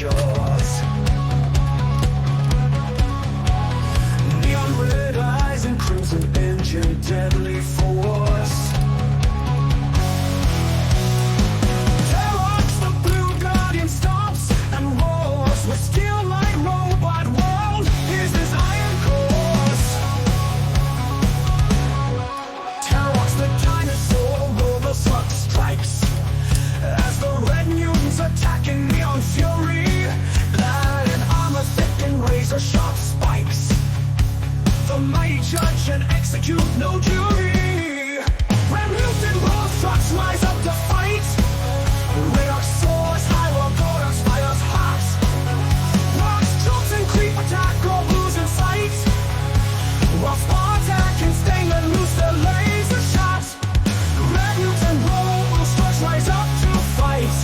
jaws. Neon red eyes and crimson engine, deadly force. Terror's the blue guardian stomps and roars with steel like robot world. Here's his iron course. Terror's the dinosaur rover slug strikes as the red mutants attacking neon fury, clad in armor thick and razor sharp spikes. The mighty judge and execute no jury. When mutant wolf trucks rise up to fight, radar soars high while Gojulas fires hot. Rocks, troops, and creep attack all blues in sight, while Spartak and Stainland loose their laser shots. Red mutant wolf trucks rise up to fight.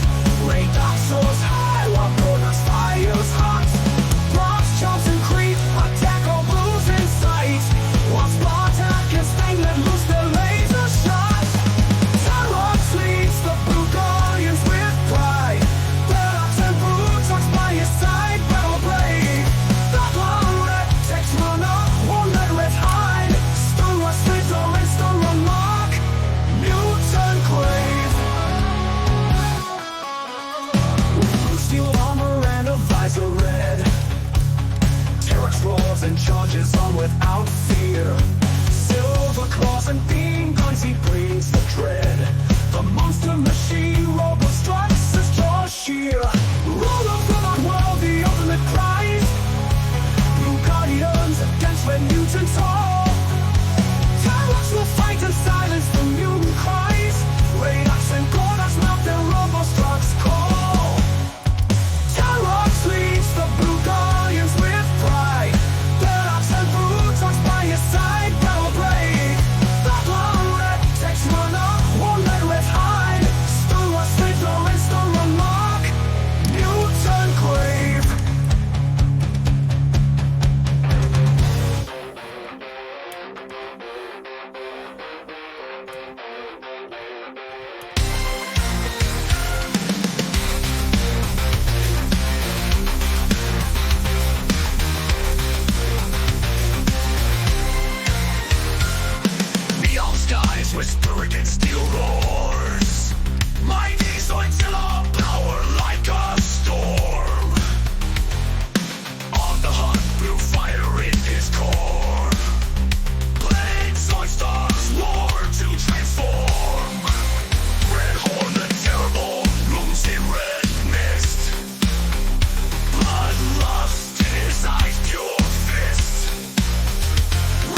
Radar soars high while Gojulas fires hot. Rocks, chomps, and creep attack all blues in sight, while Spartak and Stainland loose their laser shots. Terror leads the blue guardians with pride. Deluxe and brute trucks by his side, battle brave. That long red takes runner, won't let red hide. Stone was Slither and Stone run mark, mutant grave. Blue steel armor and a visor red, Terex roars and charges on without fear. Silver claws and beam guns, he brings the dread. The monster machine robo struts his jaw sheer. Ruler for the world, the ultimate prize. Blue guardians against red mutants all. Terex will fight and silence the mutant cries. Radar and Gojulas melt their robo struts call. Terex leads the blue guardians with pride. Deluxe and brute trucks by his side, battle brave. That long red takes runner, won't let red hide. Stone was Slither and Stone run mark, mutant grave. Neon skies whisper against steel roars. Mighty Zoidzilla, power like a storm. On the hunt, blue fire in his core. Blade Zoidstars war to transform. Red horn, the terrible, looms in red mist. Bloodlust in his eyes, pure fist.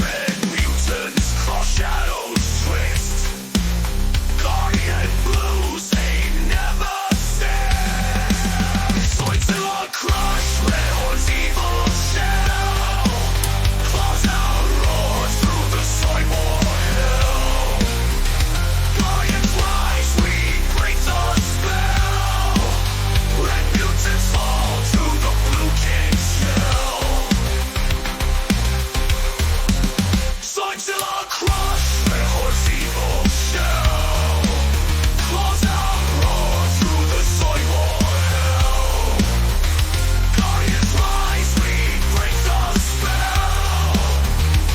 Red mutants cross shadows twist. Guardian blues ain't never stand. Zoidzilla crush, red horn's evil shell. Claws out, roars through the Zoidwar hill. Guardians rise, we break the spell. Red mutants fall to the blue king's shell. Zoidzilla crush, red horse evil shell. Claws out, roar through the Zoidwar hill. Guardians rise, we break the spell.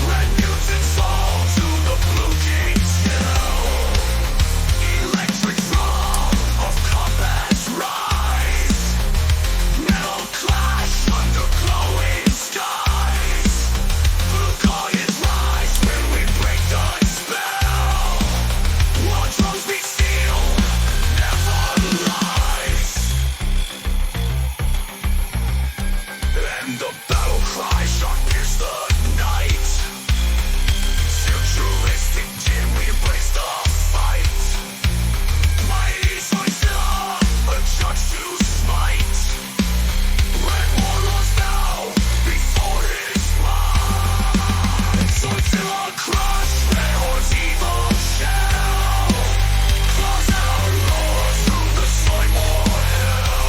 Red mutants fall to the blue king's shell. Electric drum of combat's rise. Metal clash under glowing skies. Blue guardians rise when we break the spell. War drums beat steel, never lies. And the battle cry shot pierce the night. Futuristic dim, we embrace the fight. Mighty Zoidzilla, a judge to smite. Red warlords bow before his might. Zoidzilla crush, red horn's evil shell. Claws out, roars through the Zoidwar hill.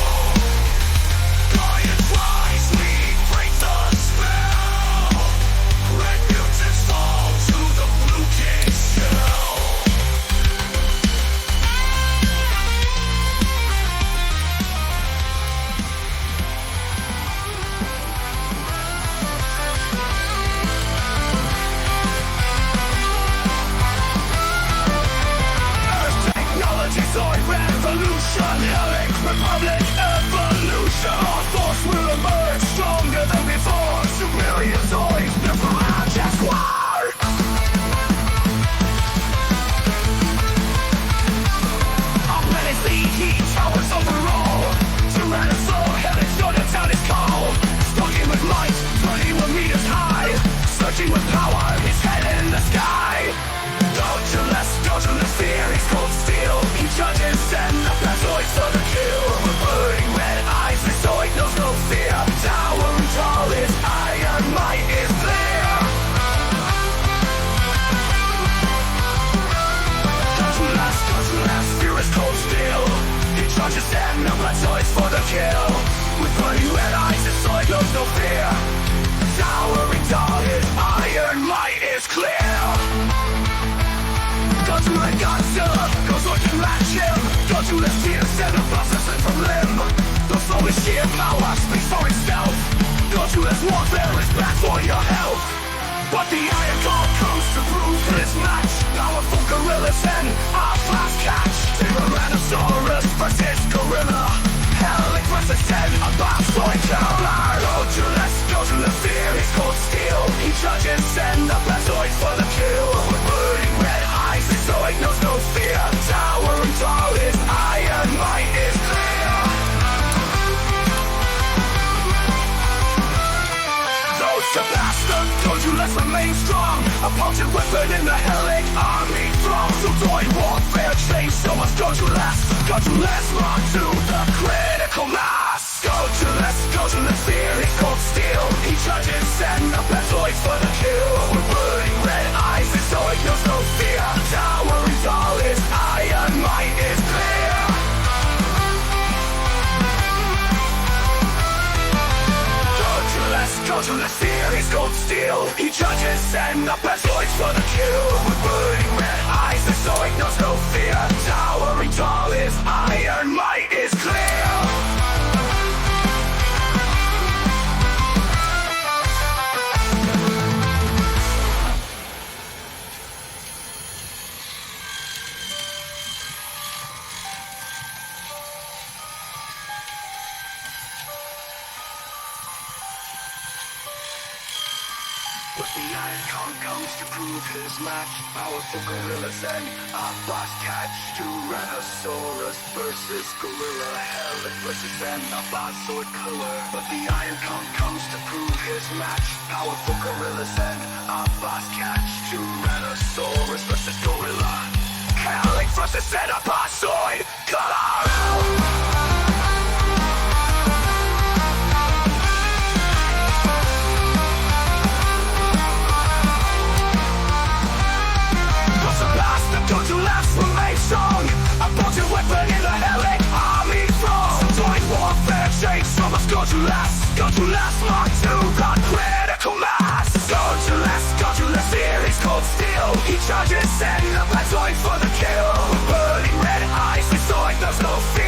Guardians rise, we break the spell. Red mutants fall to the blue king's shell. future, our force will emerge stronger than before. Superior Zoids, never our Jaguar. Our planet's the heat towers overall. Tyrannosaur, helix, your town is cold. Stalking with light, 21 meters high. Searching with power, his head in the sky. Gojulas, fear, he's cold steel. He judges and the best Zoids for the kill. With burning red eyes, the Zoid knows no fear. Towering tall, his iron might is clear. Gojulas, fear is cold steel. He judges and the best Zoids for the kill. With burning red eyes, the Zoid knows no fear. Towering tall, his iron might is clear. Godzilla, Godzilla can match him. Gojulas tears and the processing from limb. The soul is sheer power, speaks for itself. Gojulas warfare is bad for your health. But the iron god comes to prove his match. Powerful gorillas and a fast catch. Tyrannosaurus versus gorilla. Helix versus 10, a boss Zoid killer. Gojulas fear, he's cold steel. He judges and the best Zoids for the kill. With burning red eyes, the Zoid knows no fear. Towering tall, his iron might is clear. Though surpassed, the Gojulas remain strong. A potent weapon in the Helix army throng. So Zoid warfare changed so much Gojulas run to the critical mass. Gojulas fear, he's cold steel. He judges and the best Zoids for the kill. With burning red eyes, the Zoid knows no fear. Towering tall, his iron might is clear. Gojulas fear, he's cold steel. He judges and the best Zoids for the kill. With burning red eyes, the Zoid knows no fear. Towering tall, his iron might is clear. But the Iron Kong comes to prove his match. Powerful gorillas and a boss catch. Tyrannosaurus versus gorilla. Helix versus an a boss Zoid killer. But the Iron Kong comes to prove his match. Powerful gorillas and a boss catch. Tyrannosaurus versus gorilla. Helix versus an a boss Zoid killer. Gojulas remain strong. A potent weapon in the Helix army throng. Zoid warfare changed so much Gojulas march to the critical mass. Gojulas fear, he's cold steel. He charges and the bad Zoid for the kill. Burning red eyes, the Zoid knows no fear.